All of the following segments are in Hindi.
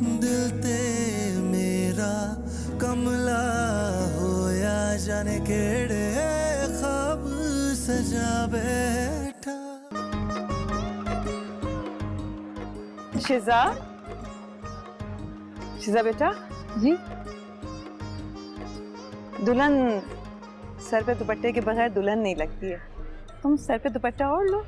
दिल ते मेरा कमला होया जाने केड़े ख्वाब सजा बैठा। शिजा, शिजा बेटा। जी दुल्हन सर पे दुपट्टे के बगैर दुल्हन नहीं लगती है। तुम सर पे दुपट्टा ओढ़ लो।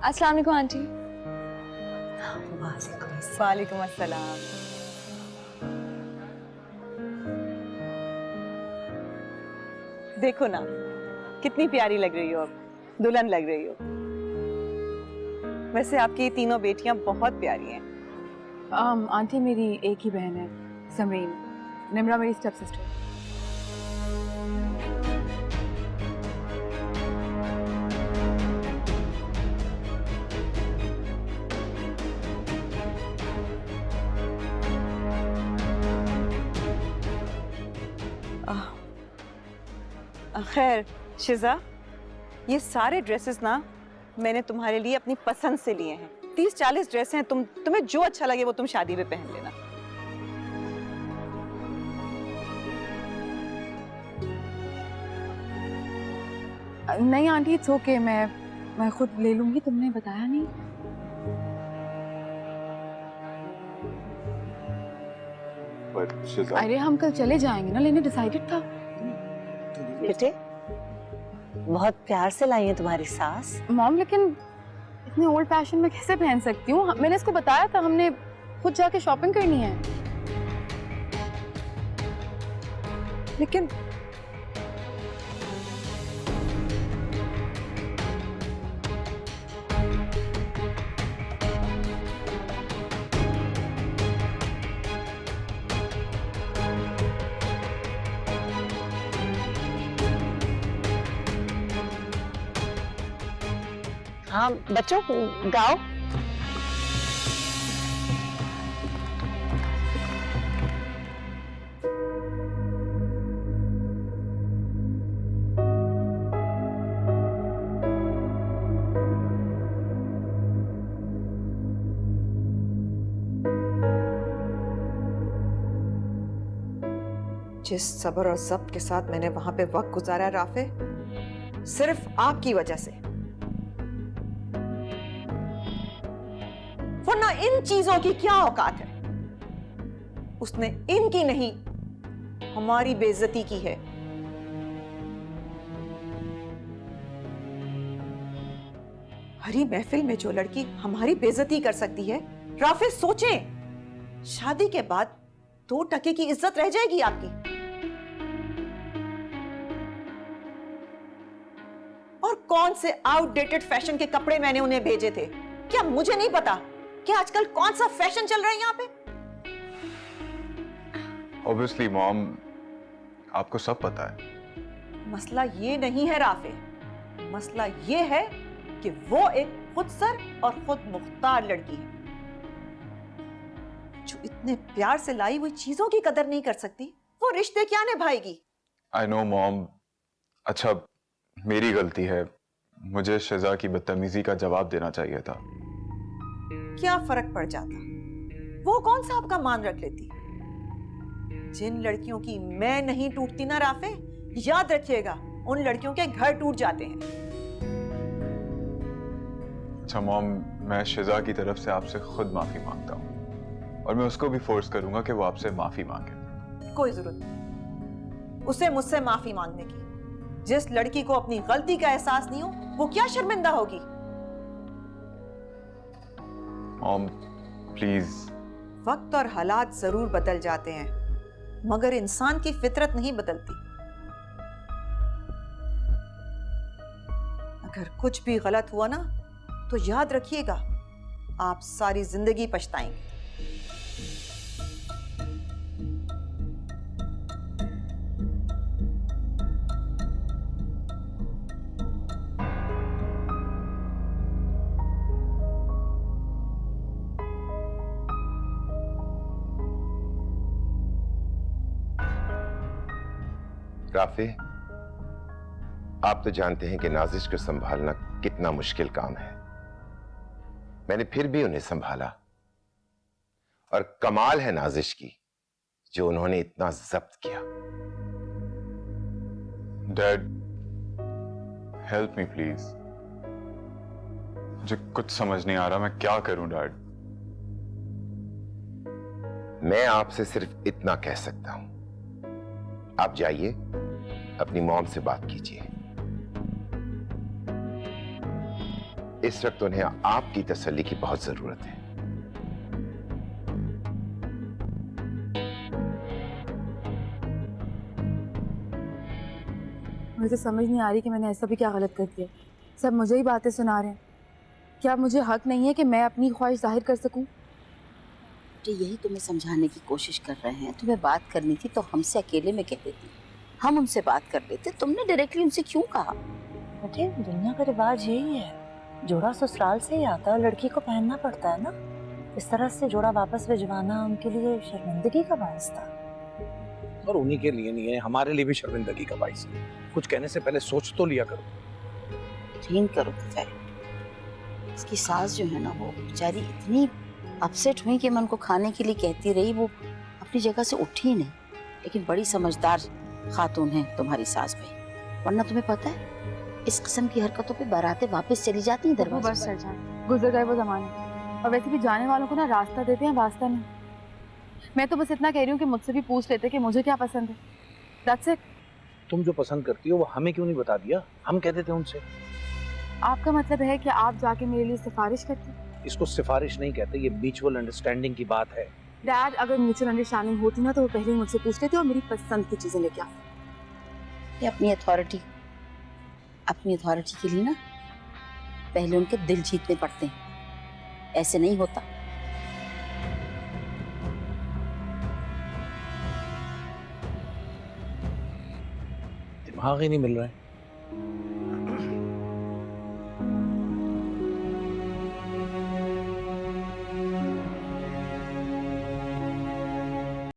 अस्सलाम वालेकुम आंटी। वालेकुम अस्सलाम। देखो ना कितनी प्यारी लग रही हो, अब दुल्हन लग रही हो। वैसे आपकी ये तीनों बेटियां बहुत प्यारी हैं। आंटी मेरी एक ही बहन है, समरीन। निम्रा मेरी स्टेप सिस्टर। खैर शिजा, ये सारे ड्रेसेस ना मैंने तुम्हारे लिए अपनी पसंद से लिए हैं। 30-40 ड्रेस हैं, तुम्हें जो अच्छा लगे वो तुम शादी में पहन लेना। नहीं आंटी इट्स ओके, मैं खुद ले लूंगी, तुमने बताया नहीं। अरे हम कल चले जाएंगे ना, लेने डिसाइडेड था। बेटे बहुत प्यार से लाई है तुम्हारी सास। मॉम लेकिन इतने ओल्ड फैशन में कैसे पहन सकती हूँ? मैंने इसको बताया था, हमने खुद जाके शॉपिंग करनी है। लेकिन हाँ बच्चों गाओ। जिस सब्र और ज़ब्त के साथ मैंने वहां पे वक्त गुजारा राफे, सिर्फ आपकी वजह से। वरना इन चीजों की क्या औकात है? उसने इनकी नहीं, हमारी बेइज्जती की है। हरी महफिल में जो लड़की हमारी बेइज्जती कर सकती है, राफे सोचें, शादी के बाद 2 टके की इज्जत रह जाएगी आपकी। और कौन से आउटडेटेड फैशन के कपड़े मैंने उन्हें भेजे थे? क्या मुझे नहीं पता कि आजकल कौन सा फैशन चल रहा है यहाँ पे? Obviously, मॉम, आपको सब पता है। मसला ये नहीं है राफे, मसला ये है कि वो एक खुदसर और खुद मुख्तार लड़की है जो इतने प्यार से लाई हुई चीजों की कदर नहीं कर सकती। वो रिश्ते क्या निभाएगी? I know mom. अच्छा, मेरी गलती है, मुझे शिजा की बदतमीजी का जवाब देना चाहिए था। क्या फर्क पड़ जाता? वो कौन सा आपका मान रख लेती? जिन लड़कियों की मैं नहीं टूटती ना राफे, याद रखिएगा उन लड़कियों के घर टूट जाते हैं। अच्छा मॉम, मैं शिजा की तरफ से आपसे खुद माफी मांगता हूँ और मैं उसको भी फोर्स करूंगा कि वो आपसे माफी मांगे। कोई जरूरत नहीं उसे मुझसे माफी मांगने की। जिस लड़की को अपनी गलती का एहसास नहीं हो, वो क्या शर्मिंदा होगी? Mom please. वक्त और हालात जरूर बदल जाते हैं, मगर इंसान की फितरत नहीं बदलती। अगर कुछ भी गलत हुआ ना, तो याद रखिएगा आप सारी जिंदगी पछताएंगे। राफे, आप तो जानते हैं कि नाजिश को संभालना कितना मुश्किल काम है। मैंने फिर भी उन्हें संभाला, और कमाल है नाजिश की जो उन्होंने इतना जब्त किया। Dad, help me please. मुझे कुछ समझ नहीं आ रहा, मैं क्या करूं डैड? मैं आपसे सिर्फ इतना कह सकता हूं, आप जाइए अपनी मॉम से बात कीजिए। इस वक्त उन्हें आपकी तसल्ली की बहुत जरूरत है। मुझे तो समझ नहीं आ रही कि मैंने ऐसा भी क्या गलत कर दिया। सब मुझे ही बातें सुना रहे हैं। क्या मुझे हक नहीं है कि मैं अपनी ख्वाहिश जाहिर कर सकूं? यही तुम्हें समझाने की कोशिश कर रहे हैं। तुम्हें बात करनी थी तो हमसे अकेले में कह देती, हम उनसे बात कर लेते। तुमने डायरेक्टली उनसे क्यों कहा? बेटे, दुनिया का रिवाज यही है, जोड़ा ससुराल से ही आता है, लड़की को पहनना पड़ता है ना। इस तरह से जोड़ा वापस भिजवाना उनके लिए शर्मिंदगी का बायस था। और उन्हीं के लिए नहीं है, हमारे लिए भी शर्मिंदगी का बायस है। कुछ कहने से पहले सोच तो लिया करो। यकीन करो बेचारी, इसकी सास जो है ना, वो बेचारी इतनी अपसेट हुई कि मैं उनको खाने के लिए कहती रही, वो अपनी जगह से उठी ही नहीं। लेकिन बड़ी समझदार खातून है तुम्हारी सास भाई, वरना तुम्हें पता है इस किस्म की हरकतों पे बारातें वापस चली जाती हैं दरवाजे बस पर। सर जान, गुजर गए वो जमाने। और वैसे भी जाने वालों को ना रास्ता देते हैं, वास्ता नहीं। मैं तो बस इतना कह रही हूँ कि मुझसे भी पूछ लेते कि मुझे क्या पसंद है। That's it। तुम जो पसंद करती हो वो हमें क्यों नहीं बता दिया? हम कहते थे उनसे। आपका मतलब है कि आप जाके मेरे लिए सिफारिश करते? इसको सिफारिश नहीं कहते, ये म्यूचुअल अंडरस्टैंडिंग की बात है। डैड, अगर म्यूचुअल अंडरस्टैंडिंग होती ना तो वो पहले ही मुझसे पूछ लेते और मेरी पसंद की चीजें लेके आते। ये अपनी अथॉरिटी के लिए ना पहले उनके दिल जीतने पड़ते हैं, ऐसे नहीं होता। दिमाग ही नहीं मिल रहा है।